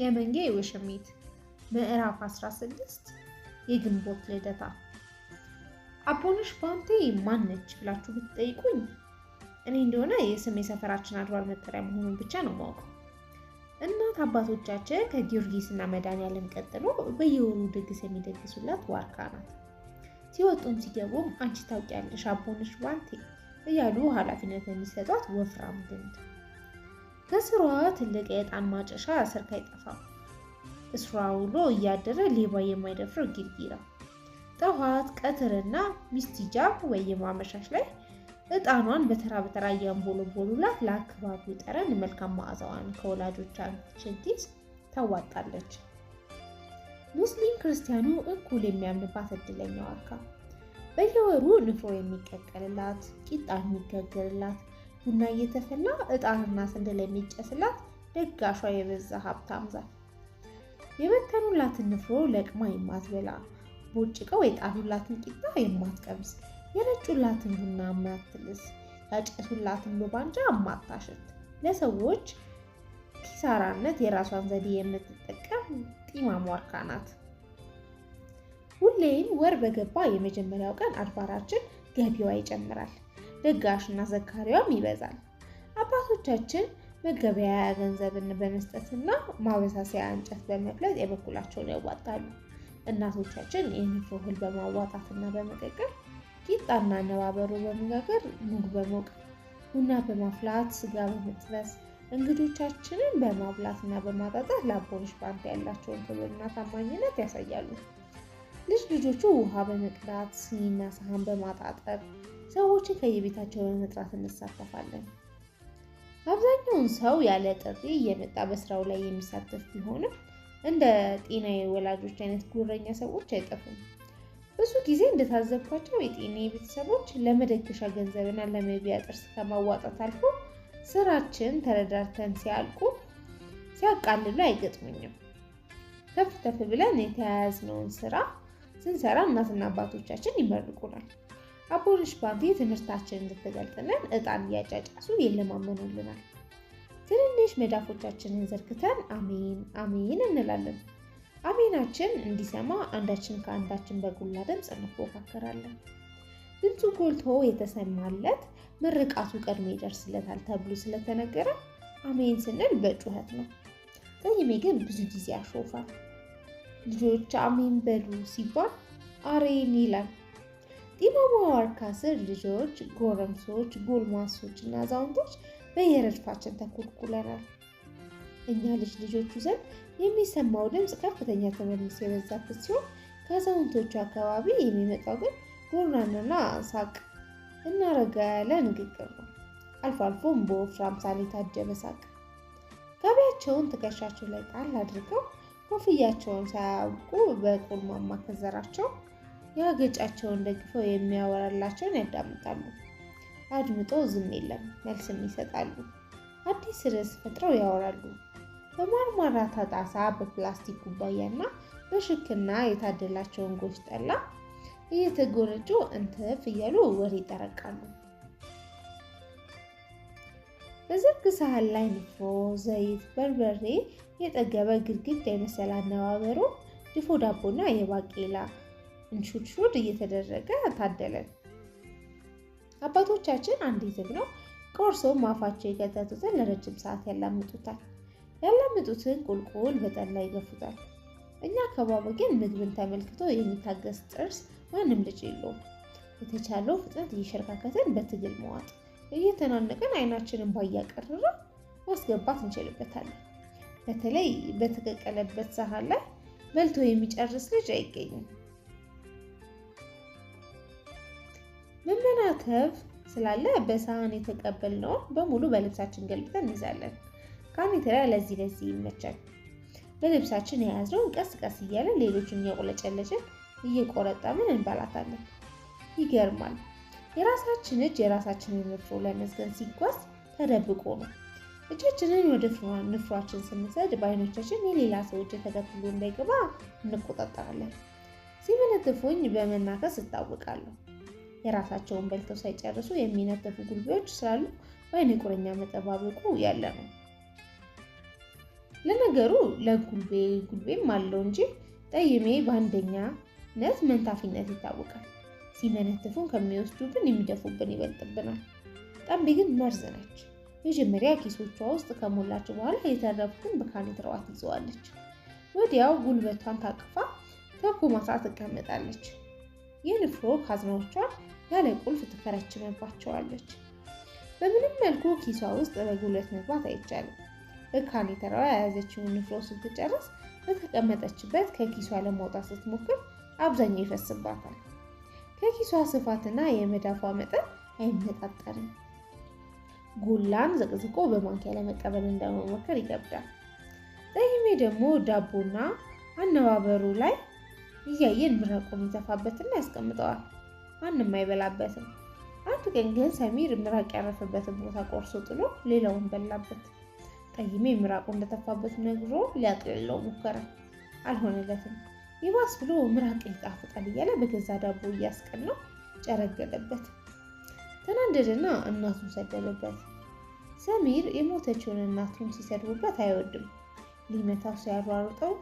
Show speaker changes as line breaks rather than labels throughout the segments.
የመንጌ ውሽሚት ምዕራፍ 16 የግንቦት ልደታ። አቦነሽ ባንቴ ማነች ብላችሁ ብትጠይቁኝ እኔ እንደሆነ የስም የሰፈራችን አድባር መጠሪያ መሆኑን ብቻ ነው የማውቀው። እናት አባቶቻችን ከጊዮርጊስና መድኃኔዓለም ቀጥሎ በየወሩ ድግስ የሚደግሱላት ዋርካ ናት። ሲወጡም ሲገቡም አንቺ ታውቂያለሽ አቦነሽ ባንቴ እያሉ ኃላፊነት የሚሰጧት ወፍራም ግንድ። ከስሯ ትልቅ የዕጣን ማጨሻ ሰርክ አይጠፋም። እስሯ ውሎ እያደረ ሌባ የማይደፍረው ጊርጊራ። ጠዋት ቀትርና ሚስቲጃ ወይም አመሻሽ ላይ ዕጣኗን በተራ በተራ እያንቦለቦሉላት ለአካባቢው ጠረን መልካም መዓዛዋን ከወላጆቻችን ኪስ ታዋጣለች። ሙስሊም ክርስቲያኑ እኩል የሚያምንባት እድለኛ ዋርካ። በየወሩ ንፍሮ የሚቀቀልላት፣ ቂጣ የሚጋገርላት፣ ቡና እየተፈላ ዕጣንና ሰንደል የሚጨስላት ደጋሿ የበዛ ሀብታም ዛፍ። የበተኑላትን ንፍሮ ለቅማ የማትበላ፣ ቦጭቀው የጣሉላትን ቂጣ የማትቀምስ፣ የረጩላትን ቡና የማትልስ፣ ያጨሱላትን ሎባንጃ የማታሽት፣ ለሰዎች ኪሳራነት የራሷን ዘዴ የምትጠቀም ጢማም ዋርካ ናት። ሁሌም ወር በገባ የመጀመሪያው ቀን አድባራችን ገቢዋ ይጨምራል፣ ደጋሽና ዘካሪዋም ይበዛል። አባቶቻችን መገበያያ ገንዘብን በመስጠትና ማበሳሰያ እንጨት በመፍለጥ የበኩላቸውን ያዋጣሉ። እናቶቻችን የንፍሮ እህል በማዋጣትና በመቀቀል፣ ቂጣና አነባበሮ በመጋገር፣ ኑግ በመውቀጥ፣ ቡና በማፍላት፣ ስጋ በመጥበስ እንግዶቻችንን በማብላትና በማጣጣት ለአቦነሽ ባንቴ ያላቸውን ክብርና ታማኝነት ያሳያሉ። ልጆቹ ውሃ በመቅዳት፣ ሲኒና ሳህን በማጣጠብ ሰዎችን ከየቤታቸው በመጥራት እንሳተፋለን። አብዛኛውን ሰው ያለ ጥሪ እየመጣ በስራው ላይ የሚሳተፍ ቢሆንም እንደ ጤናዬ ወላጆች አይነት ጉረኛ ሰዎች አይጠፉም። ብዙ ጊዜ እንደታዘብኳቸው የጤናዬ ቤተሰቦች ለመደገሻ ገንዘብና ለመብያ ጥርስ ከማዋጣት አልፎ ስራችን ተረዳርተን ሲያቃልሉ አይገጥሙኝም። ተፍ ብለን የተያያዝነውን ስራ ስንሰራ እናትና አባቶቻችን ይመርቁናል። አቦነሽ ባንቴ ትምህርታችን እንድትገልጥልን ዕጣን እያጫጫሱ ይለማመኑልናል። ትንንሽ መዳፎቻችንን ዘርግተን አሜን አሜን እንላለን። አሜናችን እንዲሰማ አንዳችን ከአንዳችን በጎላ ድምፅ እንፎካከራለን። ድምፁ ጎልቶ የተሰማለት ምርቃቱ ቀድሞ ይደርስለታል ተብሎ ስለተነገረ አሜን ስንል በጩኸት ነው። ጠይሜ ግን ብዙ ጊዜ ያሾፋል። ልጆች አሜን በሉ ሲባል አሬን ይላል። ጢማማ ዋርካ ስር ልጆች፣ ጎረምሶች፣ ጎልማሶች እና አዛውንቶች በየረድፋችን ተኮልኩለናል። እኛ ልጆቹ ዘንድ የሚሰማው ድምፅ ከፍተኛ ትምህርት የበዛበት ሲሆን ከአዛውንቶቹ አካባቢ የሚመጣው ግን ጎርናናና ሳቅ እና ረጋ ያለ ንግግር ነው። አልፎ አልፎም በወፍራም ሳል የታጀበ ሳቅ። ጋቢያቸውን ትከሻቸው ላይ ጣል አድርገው ኮፍያቸውን ሳያውቁ በቆልማማ ከዘራቸው ያገጫቸውን ደግፈው የሚያወራላቸውን ያዳምጣሉ። አድምጠው ዝም የለም መልስም ይሰጣሉ። አዲስ ርዕስ ፈጥረው ያወራሉ። በማርማራታ ጣሳ፣ በፕላስቲክ ኩባያና በሽክና የታደላቸውን ጎሽ ጠላ እየተጎነጩ እንትፍ እያሉ ወሬ ይጠረቃሉ። በዝርግ ሳህን ላይ ንፍሮ፣ ዘይት፣ በርበሬ የጠገበ ግድግዳ የመሰለ አነባበሮ፣ ድፎ ዳቦና የባቄላ እንሹድሹድ እየተደረገ ታደለን። አባቶቻችን አንዴ ዘግነው ቆርሶም አፋቸው የከተቱትን ለረጅም ሰዓት ያላምጡታል። ያላምጡትን ቁልቁል በጠላ ይገፉታል። እኛ አካባቢ ግን ምግብን ተመልክቶ የሚታገስ ጥርስ ማንም ልጅ የለውም። የተቻለው ፍጥነት እየሸርካከትን በትግል መዋጥ፣ እየተናነቀን አይናችንን ባያቀረረ ማስገባት እንችልበታለን። በተለይ በተቀቀለበት ሳህን ላይ በልቶ የሚጨርስ ልጅ አይገኝም። መመናተፍ ስላለ በሳህን የተቀበልነውን በሙሉ በልብሳችን ገልብጠን እንይዛለን። ካሜቴራ ለዚህ ይመቻል። በልብሳችን የያዝነውን ቀስ ቀስ እያለን ሌሎችን እያቆለጨለችን እየቆረጠምን እንበላታለን። ይገርማል። የራሳችን እጅ የራሳችንን ንፍሮ ለመዝገን ሲጓዝ ተደብቆ ነው። እጃችንን ወደ ንፍሯችን ስንሰድ በአይኖቻችን የሌላ ሰው እጅ ተከትሎ እንዳይገባ እንቆጣጠራለን። ሲመነትፉኝ በመናከስ እታወቃለሁ። የራሳቸውን በልተው ሳይጨርሱ የሚነተፉ ጉልቤዎች ስላሉ በአይነ ቁረኛ መጠባበቁ ያለ ነው። ለነገሩ ጉልቤም አለው እንጂ ጠይሜ በአንደኛነት መንታፊነት ይታወቃል። ሲመነትፉን ከሚወስዱብን የሚደፉብን ይበልጥብናል። ጠንቤ ግን መርዝ ነች። መጀመሪያ ኪሶቿ ውስጥ ከሞላች በኋላ የተረፉትን በካኔትራዋ ትይዘዋለች። ወዲያው ጉልበቷን ታቅፋ ተኮማትራ ትቀመጣለች። የንፍሮ ካዝናዎቿን ያለ ቁልፍ ትከረችምባቸዋለች። በምንም መልኩ ኪሷ ውስጥ በጉልበት መግባት አይቻልም። በካኔትራዋ የያዘችውን ንፍሮ ስትጨርስ በተቀመጠችበት ከኪሷ ለማውጣት ስትሞክር አብዛኛው ይፈስባታል። ከኪሷ ስፋትና የመዳፏ መጠን አይመጣጠንም። ጉላን ዘቅዝቆ በማንኪያ ለመቀበል እንደመሞከር ይከብዳል። ጠይሜ ደግሞ ዳቦና አነባበሩ ላይ እያየን ምራቁን ይተፋበትና ያስቀምጠዋል። ማንም አይበላበትም። አንድ ቀን ግን ሰሚር ምራቅ ያረፈበትን ቦታ ቆርሶ ጥሎ ሌላውን በላበት። ጠይሜ ምራቁ እንደተፋበት ነግሮ ሊያቅልለው ሞከረ። አልሆነለትም። ይባስ ብሎ ምራቅ ይጣፍጣል እያለ በገዛ ዳቦ እያስቀናው ጨረገለበት። ተናደደና እናቱን ሰደበበት። ሰሚር የሞተችውን እናቱን ሲሰድቡበት አይወድም። ሊመታው ሲያሯሩጠው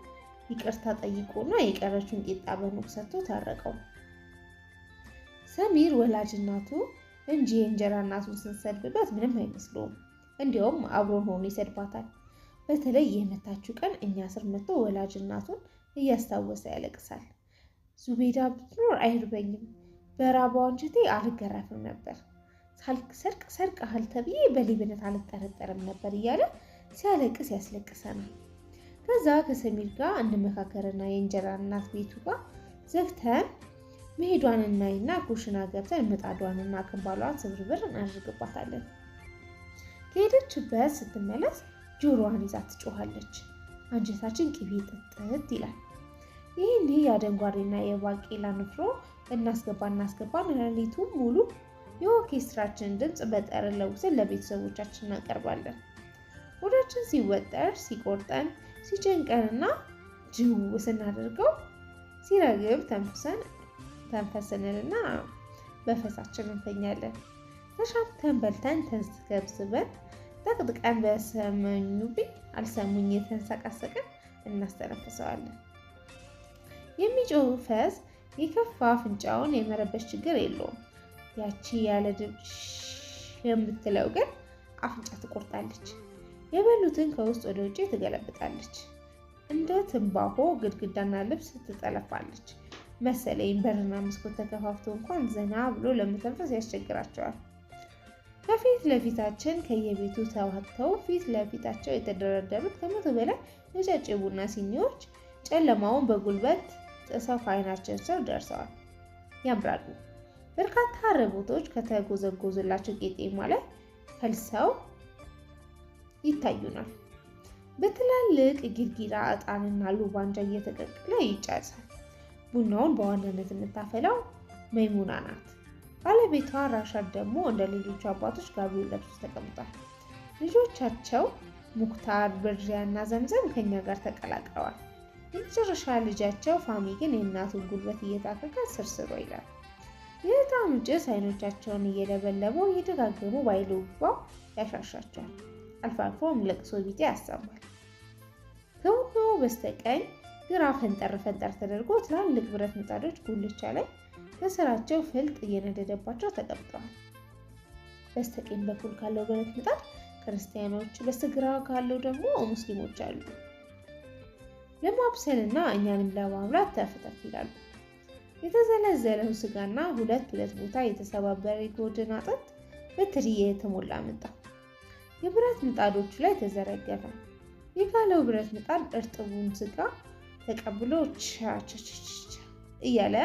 ይቅርታ ጠይቆና የቀረችውን ቂጣ በኑግ ሰጥቶ ታረቀው። ሰሚር ወላጅ እናቱ እንጂ የእንጀራ እናቱን ስንሰድብበት ምንም አይመስለውም። እንዲያውም አብሮን ሆኖ ይሰድባታል። በተለይ የመታችው ቀን እኛ ስር መጥቶ ወላጅ እናቱን እያስታወሰ ያለቅሳል። ዙቤዳ ብትኖር አይርበኝም፣ በራባው አንጀቴ አልገረፍም ነበር፣ ሰርቀሃል ተብዬ በሌብነት አልጠረጠርም ነበር እያለ ሲያለቅስ ያስለቅሰናል። ከዛ ከሰሚር ጋር እንመካከርና የእንጀራ እናት ቤቱ ጋር ዘግተን መሄዷን እናይና ኩሽና ገብተን ምጣዷንና ክንባሏን ስብርብር እናደርግባታለን። ከሄደችበት ስትመለስ ጆሮዋን ይዛ ትጮኻለች። አንጀታችን ቅቤ ጥጥት ይላል። ይህን የአደንጓሬና የባቄላ ንፍሮ እናስገባ ሌሊቱን ሙሉ የኦርኬስትራችንን ድምፅ በጠረን ለውሰን ለቤተሰቦቻችን እናቀርባለን። ሆዳችን ሲወጠር፣ ሲቆርጠን፣ ሲጨንቀንና ጅው ስናደርገው ሲረግብ ተንፈስንልና በፈሳችን እንተኛለን። ተሻምተን በልተን ተስገብስበን ጠቅጥቀን በሰመኙብኝ አልሰሙኝ የተንሰቀሰቅን እናስተነፍሰዋለን። የሚጮህ ፈስ የከፋ አፍንጫውን የመረበሽ ችግር የለውም። ያቺ ያለ ድምፅ የምትለው ግን አፍንጫ ትቆርጣለች። የበሉትን ከውስጥ ወደ ውጭ ትገለብጣለች። እንደ ትንባሆ ግድግዳና ልብስ ትጠለፋለች መሰለኝ። በርና መስኮት ተከፋፍቶ እንኳን ዘና ብሎ ለመተንፈስ ያስቸግራቸዋል። ከፊት ለፊታችን ከየቤቱ ተዋተው ፊት ለፊታቸው የተደረደሩት ከመቶ በላይ ነጫጭ ቡና ሲኒዎች ጨለማውን በጉልበት ጥሰው ከዓይናችን ስር ደርሰዋል። ያምራሉ። በርካታ ረቦቶች ከተጎዘጎዙላቸው ቄጤማ ላይ ፈልሰው ይታዩናል። በትላልቅ ጊርጊራ ዕጣንና ሉባንጃ እየተቀቀለ ይጫሳል። ቡናውን በዋናነት የምታፈላው መይሙና ናት። ባለቤቷ ራሻድ ደግሞ እንደ ሌሎቹ አባቶች ጋቢውን ለብሶ ተቀምጧል። ልጆቻቸው ሙክታር፣ ብርያ እና ዘምዘም ከኛ ጋር ተቀላቅለዋል። የመጨረሻ ልጃቸው ፋሚ ግን የእናቱን ጉልበት እየታከከ ስርስሮ ይላል። የዕጣኑ ጭስ አይኖቻቸውን እየለበለበው እየደጋገሙ ባይልባው ያሻሻቸዋል። አልፎ አልፎም ለቅሶ ቢጤ ያሰማል። ከቡናው በስተቀኝ ግራ ፈንጠር ተደርጎ ትላልቅ ብረት ምጣዶች ጉልቻ ላይ ከስራቸው ፍልጥ እየነደደባቸው ተቀምጠዋል። በስተቀኝ በኩል ካለው ብረት ምጣድ ክርስቲያኖች፣ በስተግራ ካለው ደግሞ ሙስሊሞች አሉ። ለማብሰልና እኛንም ለማብላት ተፍተፍ ይላሉ። የተዘለዘለው ስጋና ሁለት ቦታ የተሰባበረ የጎድን አጥንት በትሪ የተሞላ መጣ የብረት ምጣዶቹ ላይ ተዘረገፈ። የጋለው ብረት ምጣድ እርጥቡን ስጋ ተቀብሎ ቻቻቻ እያለ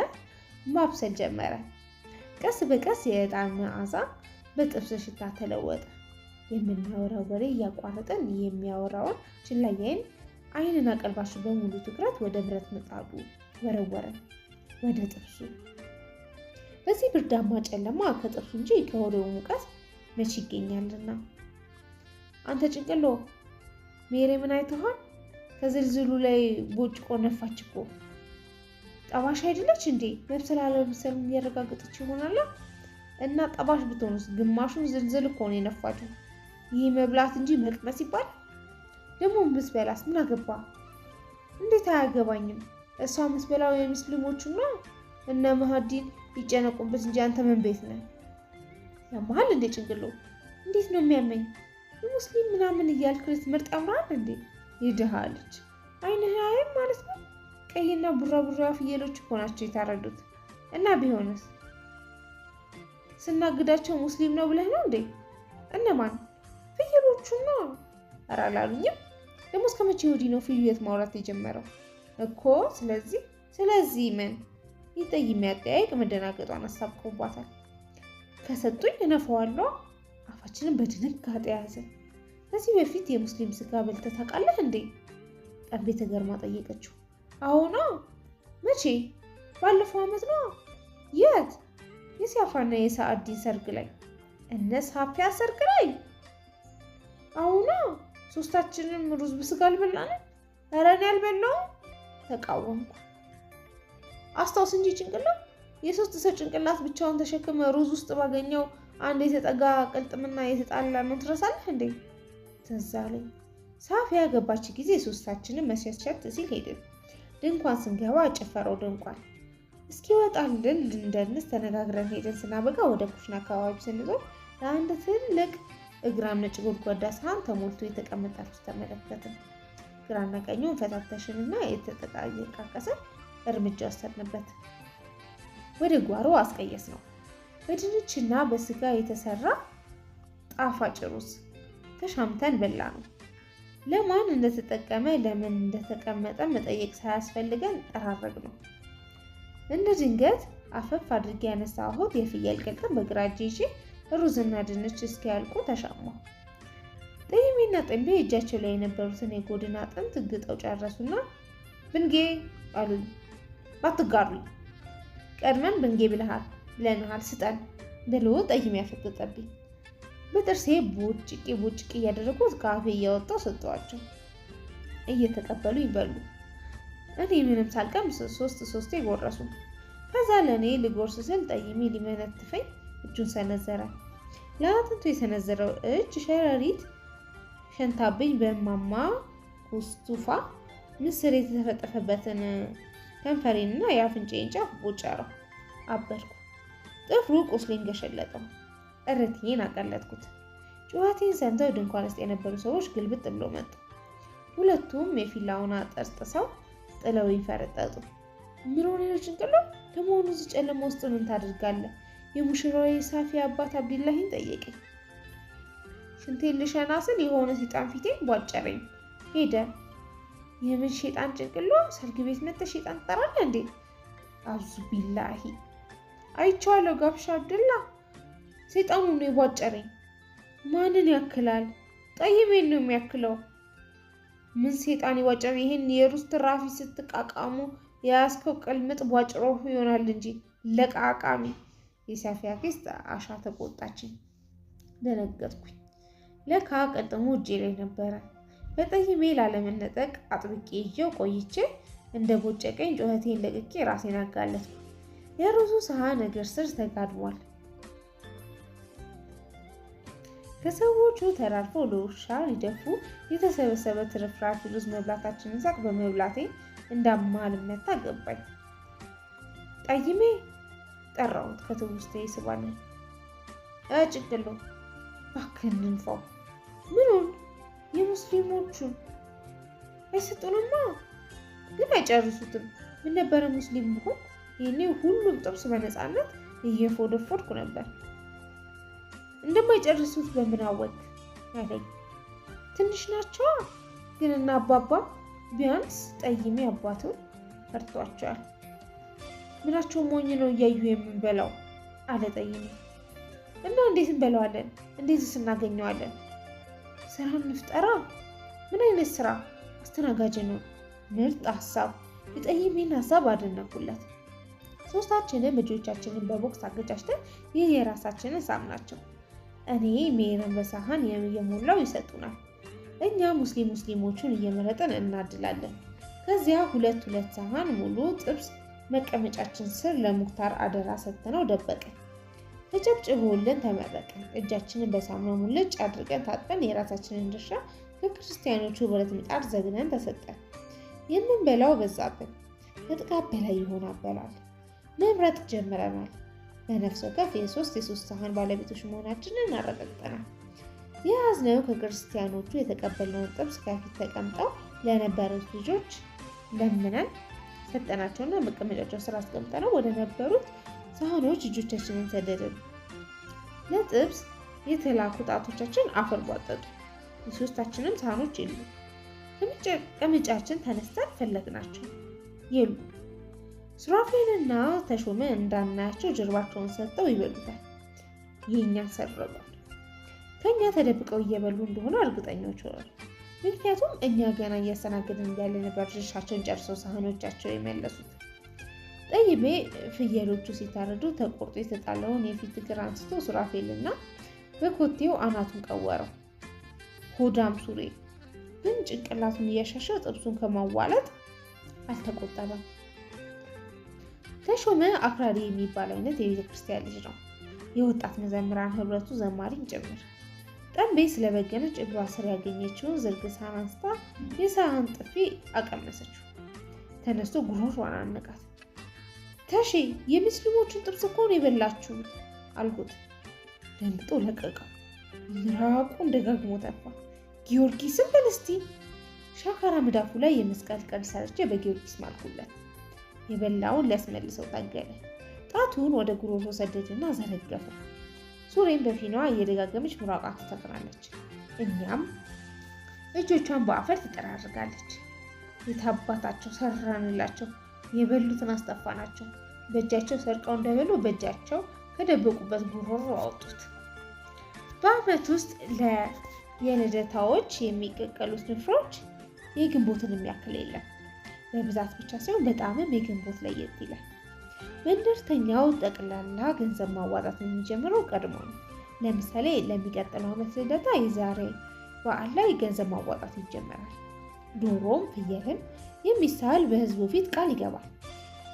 ማብሰል ጀመረ። ቀስ በቀስ የዕጣን መዓዛ በጥብስ ሽታ ተለወጠ። የምናወራው ወሬ እያቋረጠን የሚያወራውን ችላያይን አይንና ቀልባችን በሙሉ ትኩረት ወደ ብረት ምጣዱ ወረወረን፣ ወደ ጥብሱ። በዚህ ብርዳማ ጨለማ ከጥብሱ እንጂ ከወሬው ሙቀት መች ይገኛልና። አንተ ጭንቅሎ ሜሬ ምን አይተሃል? ከዝልዝሉ ላይ ቦጭቆ ነፋች እኮ። ጠባሽ አይደለች እንዴ? መብሰል አለመብሰል እያረጋገጠች ይሆናል። እና ጠባሽ ብትሆንስ ግማሹን ዝልዝል እኮ ነው የነፋችው። ይህ መብላት እንጂ መቅመስ ይባላል? ደግሞ ምስበላስ ምን አገባ? እንዴት አያገባኝም? እሷ ምስበላው የሙስሊሞቹና እነ መሃዲን ይጨነቁበት እንጂ አንተ ምን ቤት ነህ? ያማል እንዴ ጭንቅሎ? እንዴት ነው የሚያመኝ? የሙስሊም ምናምን እያልክ ልትመርጥ ያምራል እንዴ? ይድሃልች አይንህ አያይም ማለት ነው። ቀይና ቡራቡራ ፍየሎች እኮ ናቸው የታረዱት። እና ቢሆንስ ስናግዳቸው ሙስሊም ነው ብለህ ነው እንዴ? እነማን? ፍየሎቹና። ኧረ አላሉኝም። ደግሞ እስከ መቼ ወዲህ ነው ፍየት ማውራት የጀመረው እኮ? ስለዚህ ምን ይጠይ የሚያጠያይቅ መደናገጧን አሳብቆባታል። ከሰጡኝ እነፋዋለሁ። አፋችንን በድንጋጤ ያዘ። ከዚህ በፊት የሙስሊም ስጋ በልተህ ታውቃለህ እንዴ? ቀልቤ ተገርማ ጠየቀችው። አዎና። መቼ? ባለፈው ዓመት ነው። የት? የሲያፋና የሰዓዲን ሰርግ ላይ። እነ ሳፊያ ሰርግ ላይ? አዎና። ሶስታችንም ሩዝ በስጋ አልበላንም። ኧረ እኔ አልበላሁም ተቃወምኩ። አስታውስ እንጂ ጭንቅላት። የሶስት ሰው ጭንቅላት ብቻውን ተሸክመ ሩዝ ውስጥ ባገኘው አንድ የተጠጋ ቅልጥምና የተጣላ ነው ትረሳለህ እንዴ? ትዝ አለኝ። ሳፊያ ገባች ጊዜ ሶስታችንም መስያስቸት ሲል ሄድን። ድንኳን ስንገባ ጨፈረው ድንኳን እስኪወጣልን ልንደንስ ተነጋግረን ሄደን ስናበቃ ወደ ኩሽና አካባቢ ስንዞር ለአንድ ትልቅ እግራም ነጭ ጎድጓዳ ሳህን ተሞልቶ የተቀመጣችሁ ተመለከትን። ግራና ቀኙን ፈታተሽንና የተጠቃቀሰን እርምጃ ወሰድንበት። ወደ ጓሮ አስቀየስ ነው። በድንችና በስጋ የተሰራ ጣፋጭ ሩዝ ተሻምተን በላ ነው። ለማን እንደተጠቀመ ለምን እንደተቀመጠ መጠየቅ ሳያስፈልገን ጠራረግ ነው። እንደ ድንገት አፈፍ አድርጌ ያነሳሁት የፍየል ቅልጥም በግራ እጄ ይዤ ሩዝና ድንች እስኪያልቁ ተሻማሁ። ጠይሜና ጥንቤ እጃቸው ላይ የነበሩትን የጎድን አጥንት ግጠው ጨረሱና ብንጌ አሉኝ። ባትጋሩኝ ቀድመን ብንጌ ብለንሃል ስጠን ብሎ ጠይሜ ያፈጠጠብኝ። በጥርሴ ቦጭቂ እያደረጉት ከአፌ እያወጣው ሰጠዋቸው። እየተቀበሉ ይበሉ። እኔ ምንም ሳልቀምስ ሶስቴ ጎረሱ። ከዛ ለእኔ ልጎርስ ስል ጠይሜ ሊመነትፈኝ እጁን ሰነዘረ። ለአጥንቱ የሰነዘረው እጅ ሸረሪት ሸንታብኝ በማማ ኩስቱፋ ምስር የተፈጠፈበትን ከንፈሬንና የአፍንጫዬን ጫፍ ቦጫረው። አበድኩ። ጥፍሩ ቁስሌን ገሸለጠው። እረቴን አቀለጥኩት። ጩኸቴን ሰምተው ድንኳን ውስጥ የነበሩ ሰዎች ግልብጥ ብሎ መጡ። ሁለቱም የፊላውን አጥር ጥሰው ጥለው ይፈረጠጡ። ምን ሆነ ነው ጭንቅሎ? ለመሆኑ እዚህ ጨለማ ውስጥ ምን ታደርጋለህ? የሙሽራው ሳፊያ አባት አብዱላሂን ጠየቀኝ። ሽንቴን ልሸና ስል የሆነ ሰይጣን ፊቴን ቧጨረኝ ሄደ። የምን ሸይጣን ጭንቅሎ? ሰርግ ቤት መጥተህ ሸይጣን ትጠራለህ እንዴ? አዙ ቢላሂ አይቼዋለሁ ጋብሻ አብዱላ። ሰይጣኑ ነው የቧጨረኝ። ማንን ያክላል? ጠይሜን ነው የሚያክለው። ምን ሰይጣን ይቧጨር? ይሄን የሩዝ ትራፊ ስትቃቃሙ የያዝከው ቅልምጥ ቧጭሮ ይሆናል እንጂ ለቃቃሚ። የሳፊያ ኪስት አሻ ተቆጣችኝ። ደነገጥኩኝ። ለካ ቅልጥሙ እጄ ላይ ነበረ። በጠይሜ ላለመነጠቅ አጥብቄ ይዤው ቆይቼ እንደ ቦጨቀኝ ጩኸቴን ለቅቄ ራሴን አጋለጥኩ። የሩዙ ሰሃን እግር ስር ተጋድሟል። ከሰዎቹ ተራርፎ ለውሻ ሊደፉ የተሰበሰበ ትርፍራፊ ሩዝ መብላታችንን ሳቅ በመብላቴ እንዳማልመታ ገባኝ። ጠይሜ ጠራሁት ከትውስታዬ ስባለኝ። ጭንቅሎ እባክህን እንፋው። ምኑን? የሙስሊሞቹን። አይሰጡንማ፣ ግን አይጨርሱትም። ምን ነበረ ሙስሊም ብሆን ይህኔ ሁሉም ጥብስ በነፃነት እየፎደፎድኩ ነበር። እንደማይጨርሱት በምን አወቅ አለኝ። ትንሽ ናቸዋ ግን እና አባባ ቢያንስ ጠይሜ አባቱን ፈርቷቸዋል። ምናቸው ሞኝ ነው እያዩ የምንበላው አለ ጠይሜ። እና እንዴት እንበላዋለን? እንዴትስ እናገኘዋለን? ስራ እንፍጠራ። ምን አይነት ስራ? አስተናጋጅ ነው። ምርጥ ሀሳብ። የጠይሜን ሀሳብ አደነኩለት። ሶስታችንም እጆቻችንን በቦክስ አገጫጭተን ይህ የራሳችንን ሳምናቸው። እኔ ሜርን በሳህን የሞላው ይሰጡናል። እኛ ሙስሊሞቹን እየመረጥን እናድላለን። ከዚያ ሁለት ሳህን ሙሉ ጥብስ መቀመጫችን ስር ለሙክታር አደራ ሰጥተነው ደበቅን። ተጨብጭቦልን ተመረቅን። እጃችንን በሳሙና ሙልጭ አድርገን ታጥበን የራሳችንን ድርሻ ከክርስቲያኖቹ ብረት ምጣድ ዘግነን ተሰጠን። የምንበላው በዛብን። ከጥቃት በላይ ይሆን አበላል። መምረጥ ጀምረናል። በነፍስ ወከፍ የሶስት ሳህን ባለቤቶች መሆናችንን አረጋግጠናል። የያዝነው ከክርስቲያኖቹ የተቀበልነውን ጥብስ ከፊት ተቀምጠው ለነበሩት ልጆች ለምነን ሰጠናቸውና መቀመጫቸው ስራ አስቀምጠነው ወደ ነበሩት ሳህኖች እጆቻችንን ሰደድን። ለጥብስ የተላኩ ጣቶቻችን አፈር ቧጠጡ። የሶስታችንም ሳህኖች የሉ። ከመቀመጫችን ተነስተን ፈለግናቸው፣ የሉ። ሱራፌልና ተሾመ እንዳናያቸው ጀርባቸውን ሰጥተው ይበሉታል። የእኛን ሰረቁን። ከኛ ተደብቀው እየበሉ እንደሆነ እርግጠኞች ሆነን፣ ምክንያቱም እኛ ገና እያስተናገድን ያለ ነበር ድርሻቸውን ጨርሰው ሳህኖቻቸው የመለሱት። ጠይቤ ፍየሎቹ ሲታረዱ ተቆርጦ የተጣለውን የፊት እግር አንስቶ ሱራፌልና በኮቴው አናቱን ቀወረው። ሆዳም ሱሬ ግን ጭንቅላቱን እያሻሸ ጥብሱን ከማዋለጥ አልተቆጠበም። ተሾመ አክራሪ የሚባል አይነት የቤተክርስቲያን ልጅ ነው። የወጣት መዘምራን ህብረቱ ዘማሪም ጭምር። ጠንቤ ስለበገነች እግሯ ስር ያገኘችውን ዝርግ ሳህን አንስታ የሳህን ጥፊ አቀመሰችው። ተነስቶ ጉሮሯን አነቃት። ተሼ የሙስሊሞችን ጥብስ እኮ ነው የበላችሁት አልኩት። ደንግጦ ለቀቀው። ምራቁን ደጋግሞ ተፋ። ጊዮርጊስም በል እስቲ። ሻካራ መዳፉ ላይ የመስቀል ቀል ሰርቼ በጊዮርጊስ ማልኩለት። የበላውን ሊያስመልሰው ታገለ። ጣቱን ወደ ጉሮሮ ሰደድና ዘረገፈ። ሱሬን በፊናዋ እየደጋገመች ምራቋ ትተክናለች። እኛም እጆቿን በአፈር ትጠራርጋለች። የታባታቸው ሰራንላቸው። የበሉትን አስጠፋናቸው። በእጃቸው ሰርቀው እንደበሉ በእጃቸው ከደበቁበት ጉሮሮ አወጡት። በዓመት ውስጥ የልደታዎች የሚቀቀሉት ንፍሮች የግንቦትን የሚያክል የለም። በብዛት ብቻ ሳይሆን በጣምም የግንቦት ለየት ይላል። መንደርተኛው ጠቅላላ ገንዘብ ማዋጣት የሚጀምረው ቀድሞ ነው። ለምሳሌ ለሚቀጥለው ዓመት ልደታ የዛሬ በዓል ላይ ገንዘብ ማዋጣት ይጀምራል። ዶሮም ፍየልም የሚሳል በህዝቡ ፊት ቃል ይገባል።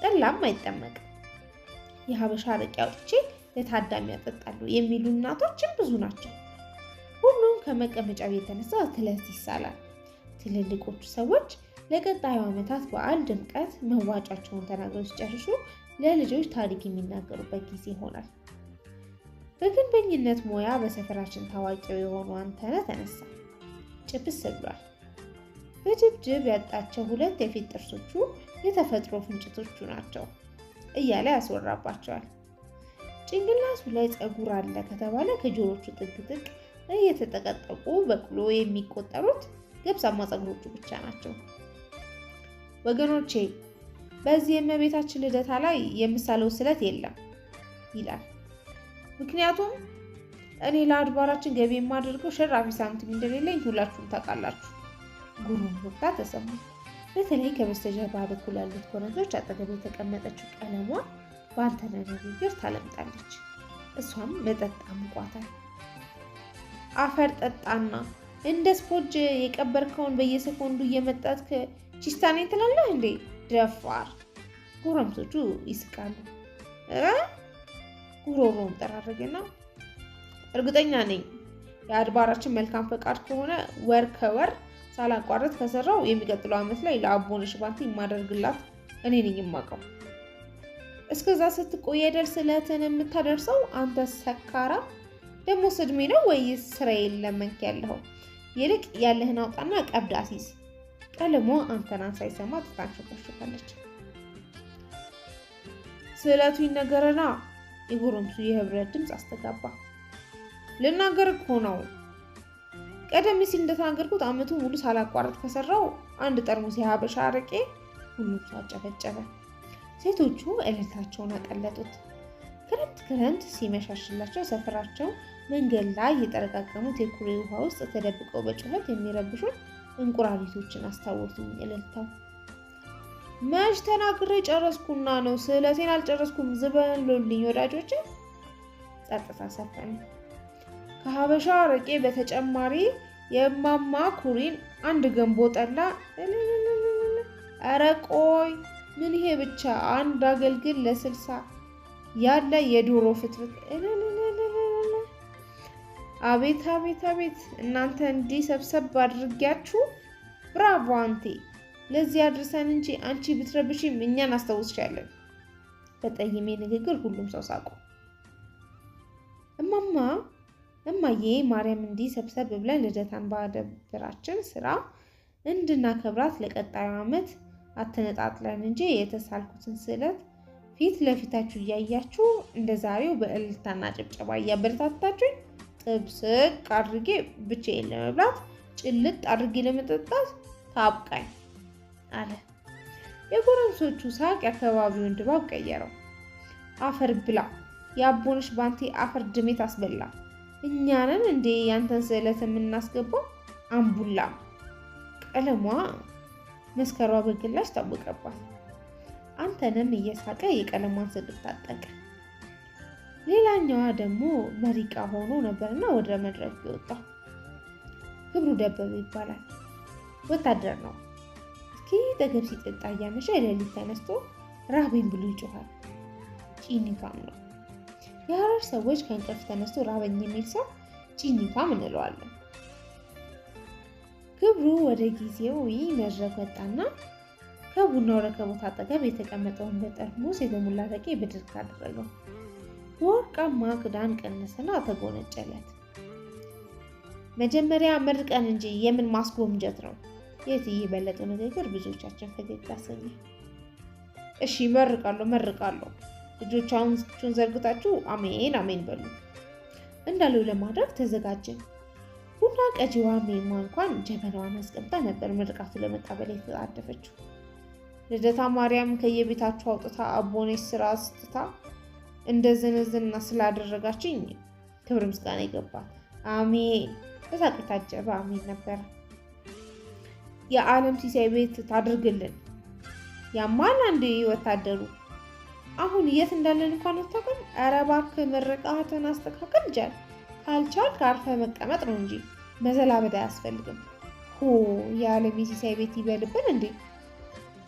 ጠላም አይጠመቅም። የሀበሻ አረቄ አውጥቼ ለታዳሚ ያጠጣሉ የሚሉ እናቶችም ብዙ ናቸው። ሁሉም ከመቀመጫው የተነሳ ክለት ይሳላል። ትልልቆቹ ሰዎች ለቀጣዩ ዓመታት በዓል ድምቀት መዋጫቸውን ተናግረው ሲጨርሱ ለልጆች ታሪክ የሚናገሩበት ጊዜ ይሆናል። በግንበኝነት ሙያ በሰፈራችን ታዋቂው የሆኑ አንተነህ ተነሳ። ጭብስ ብሏል። በጅብጅብ ያጣቸው ሁለት የፊት ጥርሶቹ የተፈጥሮ ፍንጭቶቹ ናቸው እያለ ያስወራባቸዋል። ጭንቅላቱ ላይ ፀጉር አለ ከተባለ ከጆሮቹ ጥግ እየተጠቀጠቁ በቅሎ የሚቆጠሩት ገብሳማ ፀጉሮቹ ብቻ ናቸው። ወገኖቼ በዚህ የእመቤታችን ልደታ ላይ የምሳለው ስለት የለም ይላል። ምክንያቱም እኔ ለአድባራችን ገቢ የማደርገው ሸራፊ ሳንቲም እንደሌለኝ ሁላችሁም ታውቃላችሁ። ጉሩምታ ተሰማ። በተለይ ከበስተጀርባ በኩል ያሉት ኮረንቶች አጠገብ የተቀመጠችው ቀለሟ በአንተነህ ንግግር ታለምጣለች። እሷም መጠጥ አምቋታል። አፈር ጠጣና እንደ ስፖጅ የቀበርከውን በየሰኮንዱ እየመጣት ቺስታኔ ትላለህ እንዴ ደፋር። ጎረምሶቹ ይስቃሉ። ጉሮሮውን ጠራረገና እርግጠኛ ነኝ የአድባራችን መልካም ፈቃድ ከሆነ ወር ከወር ሳላቋረጥ ከሰራው የሚቀጥለው ዓመት ላይ ለአቦነሽ ባንቲ የማደርግላት እኔ ነኝ የማውቀው። እስከዛ ስትቆይ አይደል ስለትን የምታደርሰው አንተ ሰካራ። ደግሞ ስድሜ ነው ወይስ ስራዬን ለመንክ ያለው? ይልቅ ያለህን አውጣና ቀብድ አሲስ። ቀለሟ አንተናን ሳይሰማ ትታንሾካሾካለች። ስለቱ ይነገረና የጎረምሱ የህብረት ድምፅ አስተጋባ። ልናገር እኮ ነው። ቀደም ሲል እንደተናገርኩት ዓመቱ ሙሉ ሳላቋረጥ ከሰራው አንድ ጠርሙስ የሀበሻ አረቄ ሁሉም ሰው አጨበጨበ። ሴቶቹ እልልታቸውን አቀለጡት። ክረምት ሲመሻሽላቸው ሰፈራቸው መንገድ ላይ የጠረቃቀሙት የኩሬ ውሃ ውስጥ ተደብቀው በጩኸት የሚረብሹን እንቁራሪቶችን አስታወሱኝ። እልልታው መች ተናግሬ ጨረስኩና ነው? ስለቴን አልጨረስኩም። ዝበሉልኝ ወዳጆች። ጸጥታ ሰፈነ። ከሀበሻ አረቄ በተጨማሪ የማማ ኩሪን አንድ ገንቦ ጠላ። ኧረ ቆይ ምን ይሄ ብቻ አንድ አገልግል ለ60 ያለ የዶሮ ፍትፍት አቤት አቤት አቤት! እናንተ እንዲህ ሰብሰብ አድርጊያችሁ! ብራቮ አንቴ! ለዚህ አድርሰን እንጂ አንቺ ብትረብሽም እኛን አስታውስሻለን። በጠይሜ ንግግር ሁሉም ሰው ሳቁ። እማዬ ማርያም እንዲህ ሰብሰብ ብለን ልደታን ባደብራችን ስራ እንድናከብራት ለቀጣዩ ዓመት አተነጣጥለን እንጂ የተሳልኩትን ስዕለት ፊት ለፊታችሁ እያያችሁ እንደ ዛሬው በእልልታና ጭብጨባ እያበረታታችሁኝ ጥብስቅ አድርጌ ብቻዬን ለመብላት ጭልጥ አድርጌ ለመጠጣት ታብቃኝ አለ። የጎረምሶቹ ሳቅ የአካባቢውን ድባብ ቀየረው። አፈር ብላ የአቦነሽ ባንቴ አፈር ድሜት አስበላ። እኛንን እንዴ ያንተን ስዕለት የምናስገባው? አምቡላ ቀለሟ መስከሯ በግላሽ ታወቀባት። አንተንም እየሳቀ የቀለሟን ስድብ ታጠቀ። ሌላኛዋ ደግሞ መሪቃ ሆኖ ነበርና ወደ መድረክ የወጣው ክብሩ ደበበ ይባላል። ወታደር ነው። እስኪ ጠገብ ሲጠጣ እያመሸ ሌሊት ተነስቶ ራቤን ብሎ ይጮሃል። ጭኒታም ነው። የሐረር ሰዎች ከእንቅልፍ ተነስቶ ራበኝ የሚል ሰው ጭኒታም እንለዋለን። ክብሩ ወደ ጊዜያዊ መድረክ ወጣና ከቡናው ረከቦት አጠገብ የተቀመጠውን በጠርሙስ የተሞላ አረቄ ብድግ አደረገው። በወርቃማ ክዳን ቀነሰና ተጎነጨለት። መጀመሪያ መርቀን እንጂ የምን ማስጎምጀት ነው? የእትዬ በለጠ ንግግር ብዙዎቻችን ፈገግ አሰኘ። እሺ መርቃለሁ። እጆቻችሁን ዘርግታችሁ አሜን አሜን በሉ እንዳለው ለማድረግ ተዘጋጀን። ቡና ቀጂዋ ሜማ እንኳን ጀበናዋን አስቀምጣ ነበር ምርቃቱ ለመቀበል የተጣደፈችው። ልደታ ማርያም ከየቤታችሁ አውጥታ አቦነሽ ስራ ስትታ እንደ ዝንዝና ስላደረጋችኝ ክብር ምስጋና ይገባል። አሜን በሳቅ የታጀበ አሜን ነበር። የዓለም ሲሳይ ቤት ታድርግልን። ያማል አንዴ ወታደሩ አሁን የት እንዳለን እንኳን ወጣቀም። ኧረ እባክህ ምርቃትን አስተካክል ጃል። ካልቻልክ አርፈህ መቀመጥ ነው እንጂ መዘላበድ አያስፈልግም። ሆ የዓለም ሲሳይ ቤት ይበልብን እንዴ!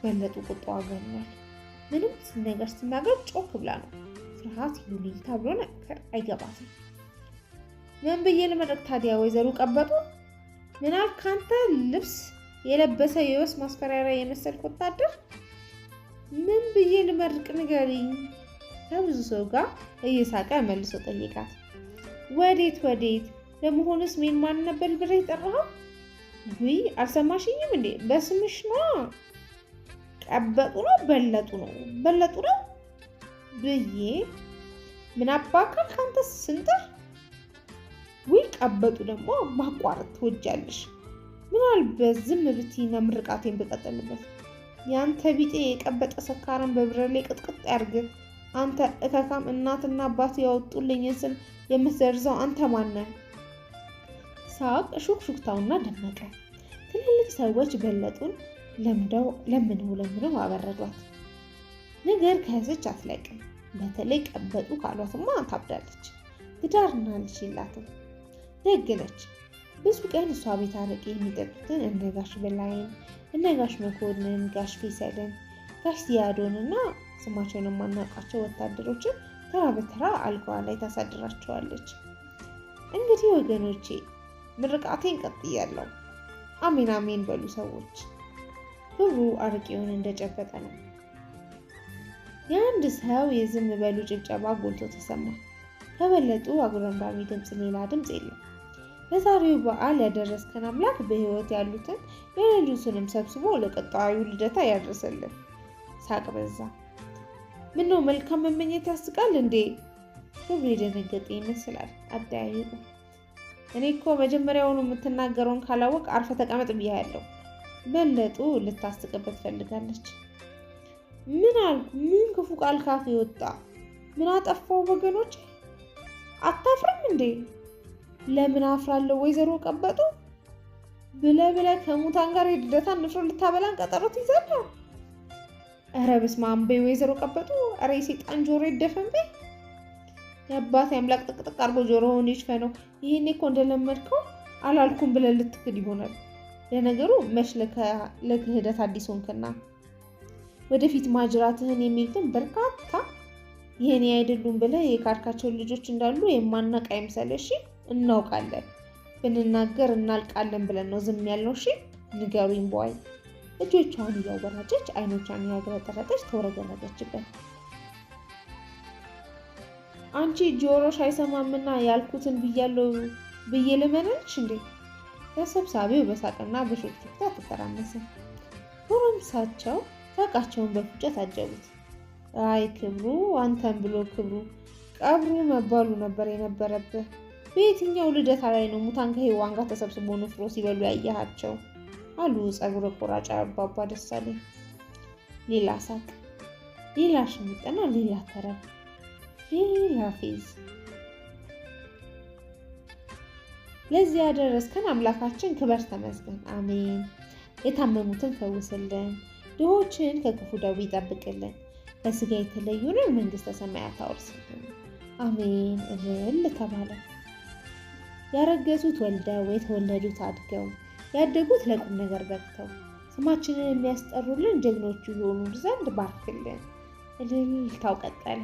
በለጡ ቁጣዋ ገኗል። ምንም ነገር ስትናገር ጮክ ብላ ነው። ፍርሃት ይሉልታ ብሎ ነገር አይገባትም። ምን ብዬ ልመርቅ ታዲያ? ወይዘሮ ቀበጡ ምን አልክ አንተ? ልብስ የለበሰ የወስ ማስፈራሪያ የመሰልክ ወታደር ምን ብዬ ልመርቅ ንገሪኝ? ከብዙ ሰው ጋር እየሳቀ መልሶ ጠይቃት። ወዴት ለመሆኑስ ምን ማን ነበር ብለህ የጠራኸው? ውይ አልሰማሽኝም እንዴ? በስምሽ ነው። ቀበጡ ነው በለጡ ነው ብዬ ምን አባካል ካንተ ስንጥር? ውይ ቀበጡ ደግሞ ማቋረጥ ትወጃለሽ። ምናልባት ዝም ብትይና ምርቃቴን በቀጠልበት። ያንተ ቢጤ የቀበጠ ሰካራን በብረሌ ቅጥቅጥ ያርግ። አንተ እከካም እናትና አባት ያወጡልኝን ስም የምትዘርዘው አንተ ማነህ? ሳቅ ሹክሹክታውና ደመቀ። ትልልቅ ሰዎች በለጡን ለምነው አበረዷት። ነገር ከያዘች አትለቅም። በተለይ ቀበጡ ካሏትማ ታብዳለች። ትዳርና ልጅ የላትም። ደግ ነች። ብዙ ቀን እሷ ቤት አረቄ የሚጠጡትን እነ ጋሽ በላይን፣ እነ ጋሽ መኮንን፣ ጋሽ ፌሰልን፣ ጋሽ ዚያዶን እና ስማቸውን የማናውቃቸው ወታደሮችን ተራ በተራ አልጋዋ ላይ ታሳድራቸዋለች። እንግዲህ ወገኖቼ ምርቃቴን ቀጥያለሁ። አሜን አሜን በሉ ሰዎች። ክብሩ አረቄውን እንደጨበጠ ነው። የአንድ ሰው የዝም በሉ ጭብጨባ ጎልቶ ተሰማ። ከበለጡ አጉረምራሚ ድምፅ ሌላ ድምፅ የለም። ለዛሬው በዓል ያደረስከን አምላክ በሕይወት ያሉትን የሌሉትንም ሰብስቦ ለቀጣዩ ልደታ ያደርሰልን። ሳቅ በዛ። ምነው መልካም መመኘት ያስቃል እንዴ? ክብሩ የደነገጠ ይመስላል አጠያየቁ። እኔ እኮ መጀመሪያውኑ የምትናገረውን ካላወቅ አርፈ ተቀመጥ ብያለሁ። በለጡ ልታስቅበት ፈልጋለች። ምን አልኩ? ምን ክፉ ቃል ካፌ ወጣ? ምን አጠፋው ወገኖች? አታፍርም እንዴ? ለምን አፍራለሁ? ወይዘሮ ቀበጡ ብለ ከሙታን ጋር የልደታን ንፍሮ ልታበላን ቀጠሮ ትይዛለህ? ኧረ በስመ አብ በይ ወይዘሮ ቀበጡ። ኧረ የሰይጣን ጆሮ ይደፈን በይ። የአባቴ አምላክ ጥቅጥቅ አድርጎ ጆሮውን ይሽፈነው። ይሄኔ እኮ እንደለመድከው አላልኩም ብለህ ልትክድ ይሆናል። ለነገሩ መች ለክህደት አዲስ ሆንክና ወደፊት ማጅራትህን የሚሉትን በርካታ ይሄኔ አይደሉም ብለህ የካድካቸውን ልጆች እንዳሉ የማናውቅ አይምሰልህ። እሺ እናውቃለን። ብንናገር እናልቃለን ብለን ነው ዝም ያልነው። እሺ ንገሩኝ በዋይ። እጆቿን እያወራጨች አይኖቿን እያገረጠረጠች ተወረገረገችበት። አንቺ ጆሮሽ አይሰማምና ያልኩትን ብያለሁ ብዬ ልመናልሽ እንዴ? ተሰብሳቢው በሳቅና በሹክሹክታ ተተራመሰ። ጎረምሳቸው ሳቃቸውን በፉጨት አጀቡት። አይ ክብሩ፣ አንተን ብሎ ክብሩ፣ ቀብሩ መባሉ ነበር የነበረብህ። በየትኛው ልደታ ላይ ነው ሙታን ከሔዋን ጋር ተሰብስቦ ንፍሮ ሲበሉ ያያሃቸው? አሉ ጸጉረ ቆራጫ አባባ ደሳለኝ። ሌላ ሳቅ፣ ሌላ ሽሙጥና ሌላ ተረብ፣ ሌላ ፌዝ። ለዚህ ያደረስከን አምላካችን ክበር ተመስገን፣ አሜን። የታመሙትን ፈውስልን፣ ድሆችን ከክፉ ደዌ ይጠብቅልን፣ በስጋ የተለዩንን መንግስተ ሰማያት አውርስልን፣ አሜን እልል ተባለ። ያረገዙት ወልደው የተወለዱት አድገው ያደጉት ለቁም ነገር በቅተው ስማችንን የሚያስጠሩልን ጀግኖቹ የሆኑ ዘንድ ባርክልን። እልልታው ቀጠለ።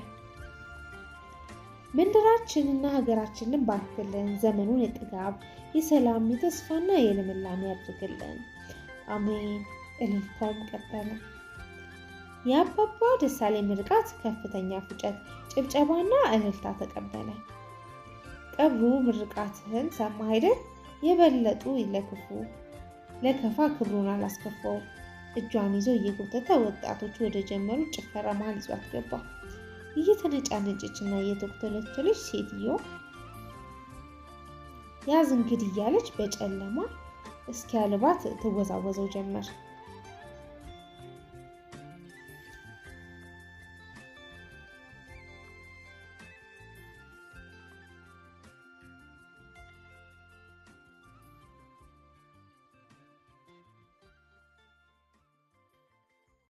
ምድራችንና ሀገራችንን ባርክልን። ዘመኑን የጥጋብ የሰላም የተስፋና የልምላሜ ያድርግልን፣ አሜን። እልልታውም ቀጠለ። የአባባ ደሳለኝ ምርቃት ከፍተኛ ፉጨት፣ ጭብጨባና እልልታ ተቀበለ። ቀብሩ ምርቃትህን ሰማ አይደል? የበለጡ ለክፉ ለከፋ ክብሩን አላስከፋው። እጇን ይዞ እየጎተተ ወጣቶቹ ወደ ጀመሩ ጭፈራ መሃል ይዟት ገባ። እየተነጫነጨች እና እየተኮተለተለች ሴትዮ ያዝ እንግዲህ እያለች በጨለማ እስኪያልባት ትወዛወዘው ጀመር።